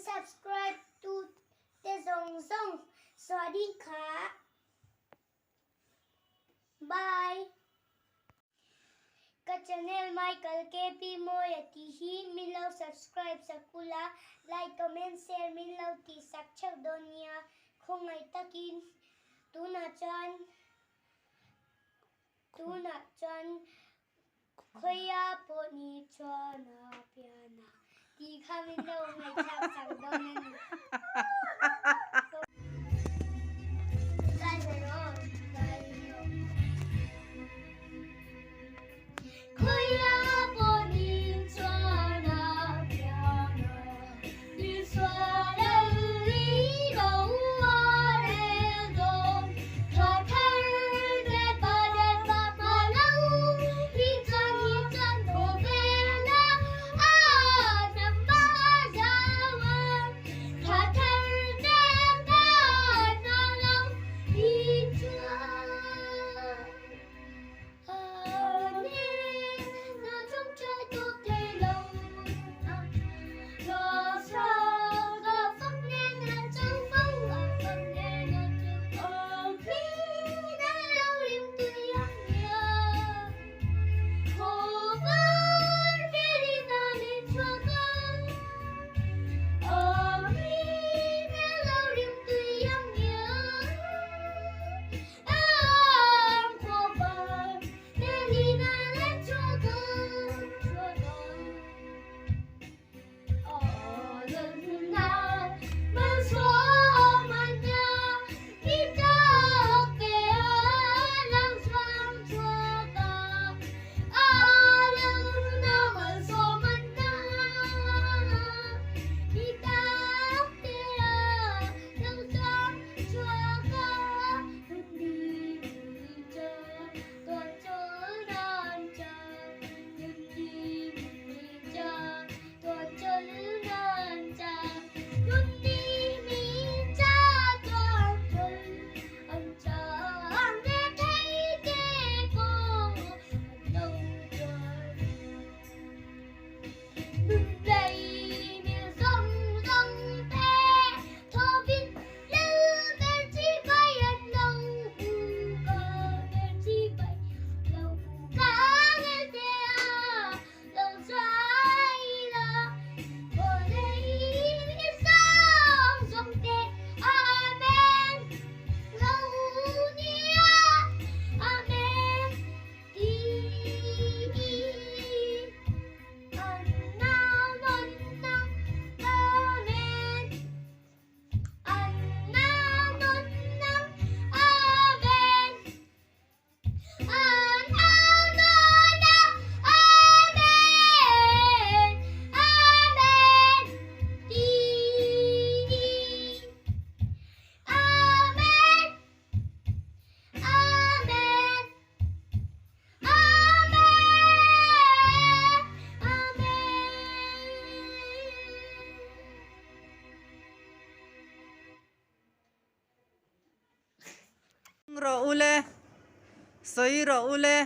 subscribe to the Zong. สวัสดีค่ะ Bye. Ka channel Michaela KP Moyati hi minlo subscribe sakula like comment share minlo ti sakchak donia khongai takin tuna chan khoya poni chhuahna piana ti kha minlo ngai chak sang donen Ro ule, soi ro ule.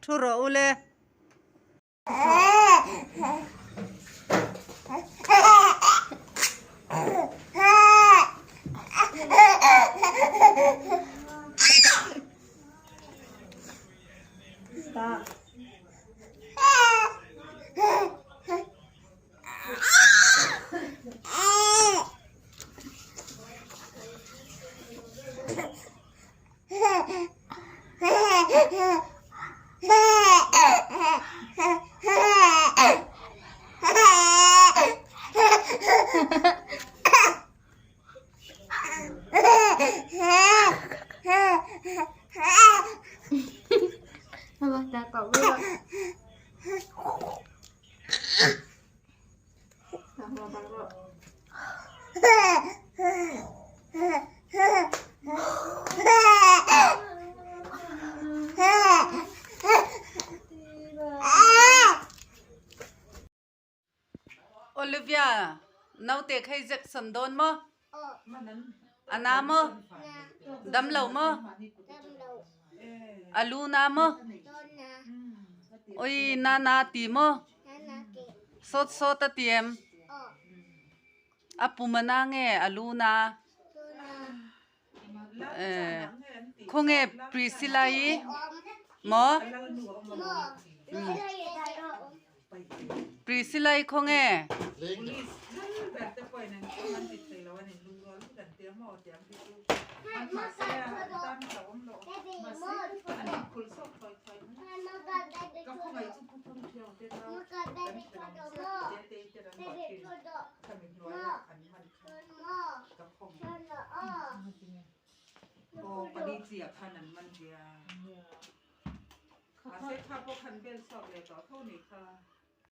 Thu ro ule. Stop. Olivia nấu tiệc hay giật sầm đôn mơ anh nam mơ đâm lẩu mơ alu nam mơ ôi na tì mơ sốt ta tiệm apu mana nghe alu na không nghe Priscilla ý mơ Priscilla ý không ngheโอ้ปฏิเสียขนาดมันเดียอาเซ็ตข้าวพวกคันเป็นสอบเลยต่อเท่านี้ค่ะ